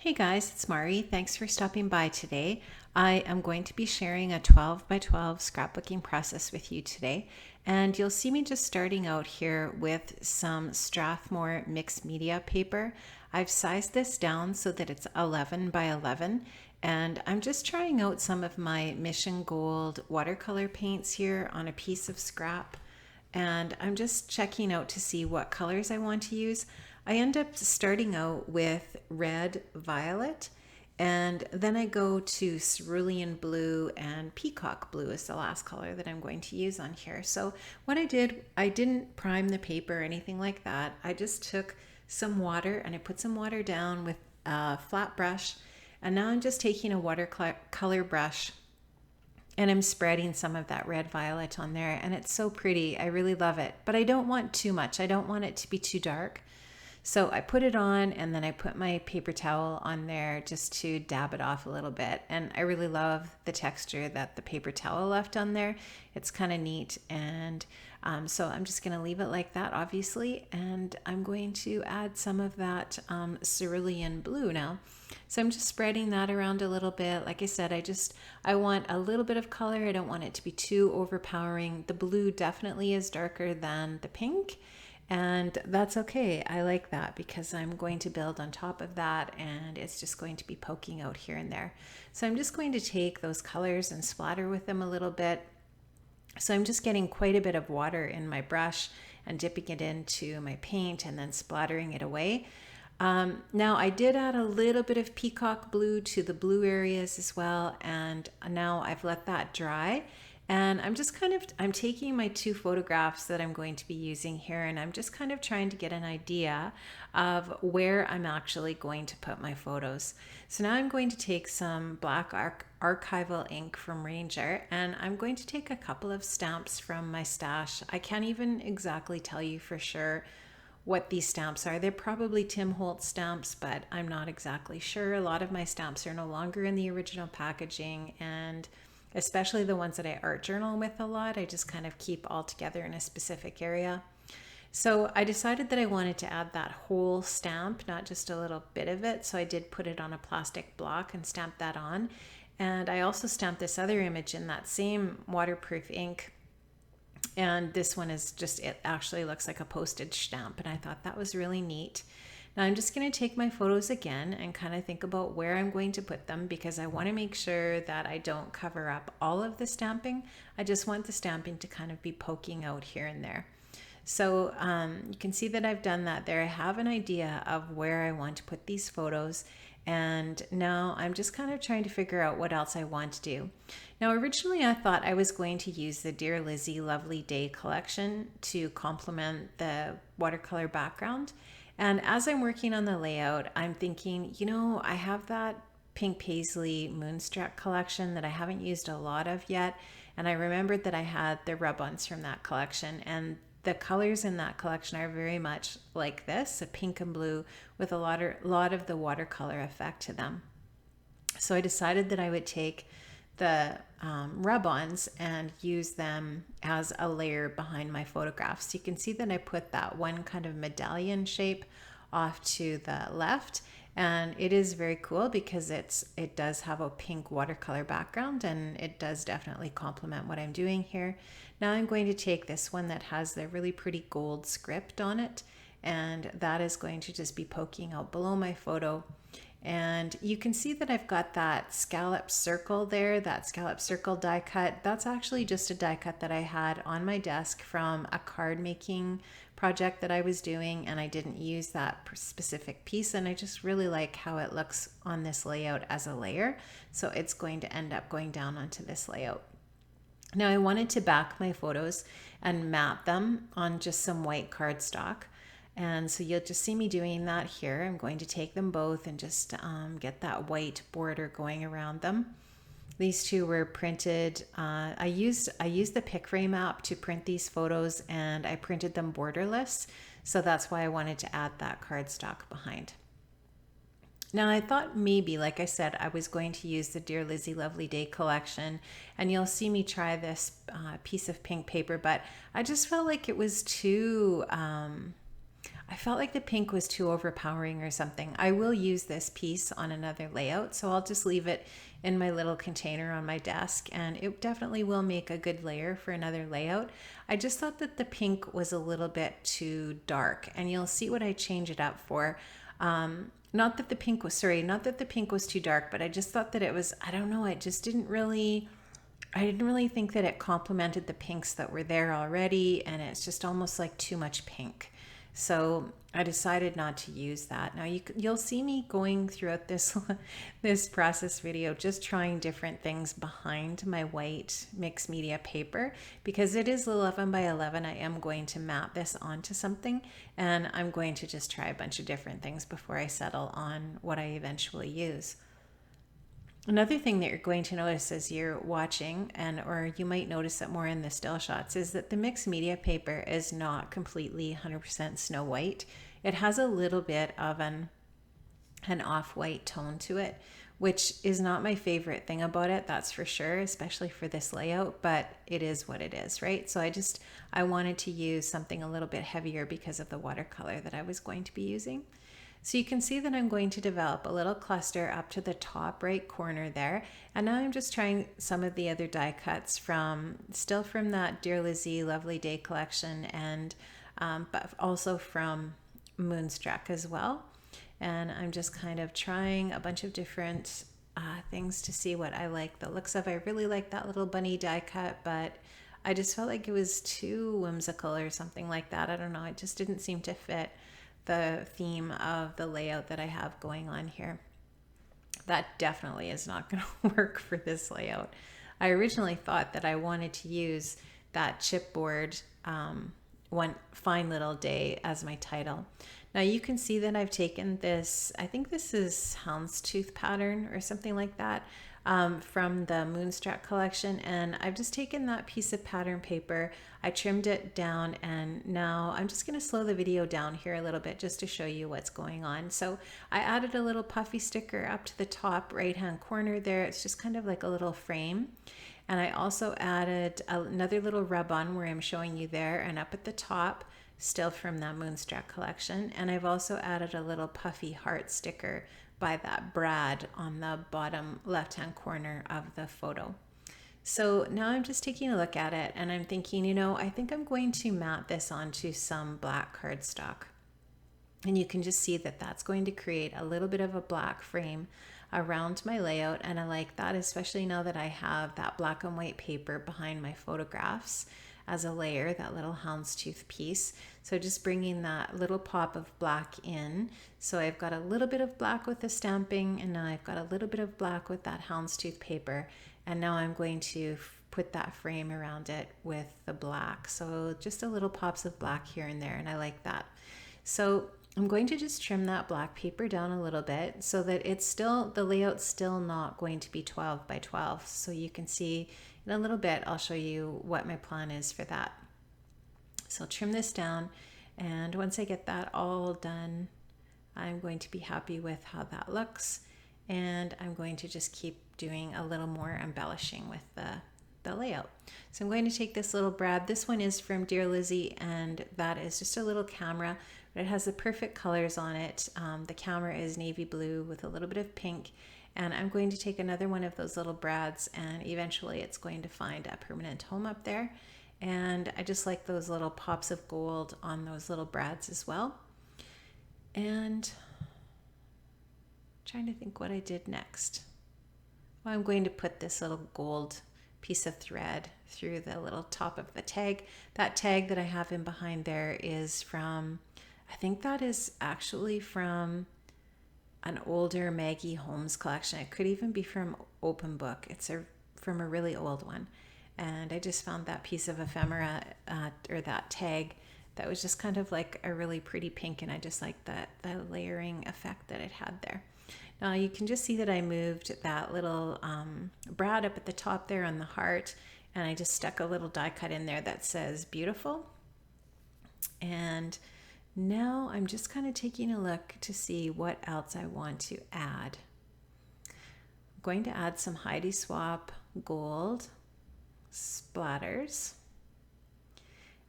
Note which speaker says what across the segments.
Speaker 1: Hey guys, it's Mari. Thanks for stopping by today. I am going to be sharing a 12 by 12 scrapbooking process with you today. And you'll see me just starting out here with some Strathmore mixed media paper. I've sized this down so that it's 11 by 11. And I'm just trying out some of my Mission Gold watercolor paints here on a piece of scrap, and I'm just checking out to see what colors I want to use. I end up starting out with red, violet, and then I go to cerulean blue, and peacock blue is the last color that I'm going to use on here. So what I did, I didn't prime the paper or anything like that. I just took some water and I put some water down with a flat brush, and now I'm just taking a watercolor brush and I'm spreading some of that red violet on there, and it's so pretty. I really love it, but I don't want too much. I don't want it to be too dark. So I put it on, and then I put my paper towel on there just to dab it off a little bit. And I really love the texture that the paper towel left on there. It's kind of neat. And so I'm just going to leave it like that, obviously. And I'm going to add some of that cerulean blue now. So I'm just spreading that around a little bit. Like I said, I want a little bit of color. I don't want it to be too overpowering. The blue definitely is darker than the pink, and that's okay. I like that because I'm going to build on top of that, and it's just going to be poking out here and there. So I'm just going to take those colors and splatter with them a little bit. So I'm just getting quite a bit of water in my brush and dipping it into my paint and then splattering it away. Now I did add a little bit of peacock blue to the blue areas as well, and now I've let that dry. And I'm taking my two photographs that I'm going to be using here, and I'm just kind of trying to get an idea of where I'm actually going to put my photos. So now I'm going to take some black archival ink from Ranger, and I'm going to take a couple of stamps from my stash. I can't even exactly tell you for sure what these stamps are. They're probably Tim Holtz stamps, but I'm not exactly sure. A lot of my stamps are no longer in the original packaging, and especially the ones that I art journal with a lot, I just kind of keep all together in a specific area. So I decided that I wanted to add that whole stamp, not just a little bit of it. So I did put it on a plastic block and stamp that on. And I also stamped this other image in that same waterproof ink. And this one is just, it actually looks like a postage stamp. And I thought that was really neat. Now I'm just going to take my photos again and kind of think about where I'm going to put them, because I want to make sure that I don't cover up all of the stamping. I just want the stamping to kind of be poking out here and there. So you can see that I've done that there. I have an idea of where I want to put these photos, and now I'm just kind of trying to figure out what else I want to do. Now originally I thought I was going to use the Dear Lizzie Lovely Day collection to complement the watercolor background. And as I'm working on the layout, I'm thinking, I have that Pink Paisley Moonstruck collection that I haven't used a lot of yet. And I remembered that I had the rub-ons from that collection, and the colors in that collection are very much like this, a pink and blue with a lot of the watercolor effect to them. So I decided that I would take the rub-ons and use them as a layer behind my photographs. So you can see that I put that one kind of medallion shape off to the left, and it is very cool because it does have a pink watercolor background, and it does definitely complement what I'm doing here. Now I'm going to take this one that has the really pretty gold script on it, and that is going to just be poking out below my photo. And you can see that I've got that scallop circle there, that scallop circle die cut. That's actually just a die cut that I had on my desk from a card making project that I was doing, and I didn't use that specific piece, and I just really like how it looks on this layout as a layer. So it's going to end up going down onto this layout. Now I wanted to back my photos and map them on just some white cardstock. And so you'll just see me doing that here. I'm going to take them both and just get that white border going around them. These two were printed. I used the pick frame app to print these photos, and I printed them borderless. So that's why I wanted to add that cardstock behind. Now I thought maybe, like I said, I was going to use the Dear Lizzie Lovely Day collection, and you'll see me try this piece of pink paper, but I just felt like it was too... I felt like the pink was too overpowering or something. I will use this piece on another layout, so I'll just leave it in my little container on my desk, and it definitely will make a good layer for another layout. I just thought that the pink was a little bit too dark, and you'll see what I change it up for. Not that the pink was, sorry, not that the pink was too dark, but I just thought that it was, I don't know, I didn't really think that it complemented the pinks that were there already, and it's just almost like too much pink. So I decided not to use that. Now you'll see me going throughout this this process video, just trying different things behind my white mixed media paper, because it is 11 by 11. I am going to map this onto something, and I'm going to just try a bunch of different things before I settle on what I eventually use. Another thing that you're going to notice as you're watching, or you might notice it more in the still shots, is that the mixed media paper is not completely 100% snow white. It has a little bit of an off-white tone to it, which is not my favorite thing about it, that's for sure, especially for this layout, but it is what it is, right? So I wanted to use something a little bit heavier because of the watercolor that I was going to be using. So you can see that I'm going to develop a little cluster up to the top right corner there. And now I'm just trying some of the other die cuts still from that Dear Lizzie Lovely Day collection, and but also from Moonstruck as well. And I'm just kind of trying a bunch of different things to see what I like the looks of. I really like that little bunny die cut, but I just felt like it was too whimsical or something like that. I don't know, it just didn't seem to fit the theme of the layout that I have going on here. That definitely is not going to work for this layout. I originally thought that I wanted to use that chipboard One Fine Little Day as my title. Now you can see that I've taken this, I think this is houndstooth pattern or something like that, from the Moonstruck collection, and I've just taken that piece of pattern paper, I trimmed it down, and now I'm just going to slow the video down here a little bit just to show you what's going on. So I added a little puffy sticker up to the top right hand corner there. It's just kind of like a little frame. And I also added another little rub-on where I'm showing you there, and up at the top, still from that Moonstruck collection. And I've also added a little puffy heart sticker by that Brad on the bottom left-hand corner of the photo. So now I'm just taking a look at it, and I'm thinking, you know, I think I'm going to mount this onto some black cardstock. And you can just see that that's going to create a little bit of a black frame around my layout, and I like that, especially now that I have that black and white paper behind my photographs as a layer, that little houndstooth piece. So just bringing that little pop of black in. So I've got a little bit of black with the stamping, and now I've got a little bit of black with that houndstooth paper, and now I'm going to put that frame around it with the black. So just a little pops of black here and there, and I like that. So I'm going to just trim that black paper down a little bit so that it's still, the layout's still not going to be 12 by 12. So you can see in a little bit, I'll show you what my plan is for that. So I'll trim this down, and once I get that all done, I'm going to be happy with how that looks, and I'm going to just keep doing a little more embellishing with the layout. So I'm going to take this little Brad. This one is from Dear Lizzie, and that is just a little camera, but it has the perfect colors on it. The camera is navy blue with a little bit of pink, and I'm going to take another one of those little Brads, and eventually it's going to find a permanent home up there. And I just like those little pops of gold on those little Brads as well. And trying to think what I did next. Well, I'm going to put this little gold piece of thread through the little top of the tag. That tag that I have in behind there is from, I think that is actually from an older Maggie Holmes collection. It could even be from Open Book. It's from a really old one. And I just found that piece of ephemera, or that tag, that was just kind of like a really pretty pink, and I just liked the layering effect that it had there. Now you can just see that I moved that little Brad up at the top there on the heart, and I just stuck a little die cut in there that says beautiful. And now I'm just kind of taking a look to see what else I want to add. I'm going to add some Heidi Swapp gold splatters.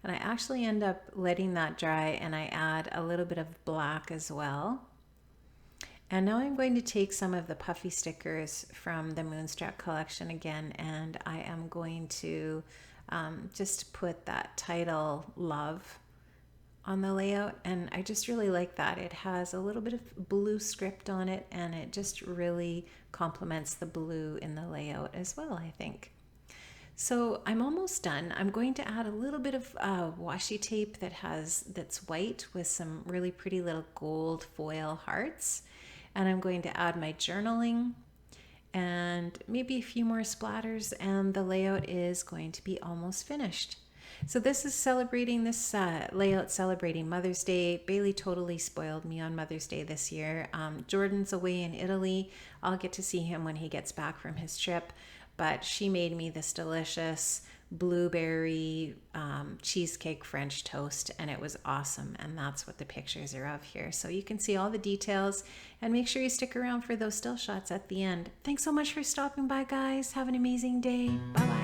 Speaker 1: And I actually end up letting that dry, and I add a little bit of black as well. And now I'm going to take some of the puffy stickers from the Moonstruck collection again, and I am going to just put that title Love on the layout. And I just really like that. It has a little bit of blue script on it, and it just really complements the blue in the layout as well, I think. So I'm almost done. I'm going to add a little bit of washi tape that's white with some really pretty little gold foil hearts. And I'm going to add my journaling and maybe a few more splatters, and the layout is going to be almost finished. So this is celebrating this layout, celebrating Mother's Day. Bailey totally spoiled me on Mother's Day this year. Jordan's away in Italy. I'll get to see him when he gets back from his trip, but she made me this delicious blueberry cheesecake French toast, and it was awesome. And that's what the pictures are of here. So you can see all the details, and make sure you stick around for those still shots at the end. Thanks so much for stopping by, guys. Have an amazing day. Bye-bye.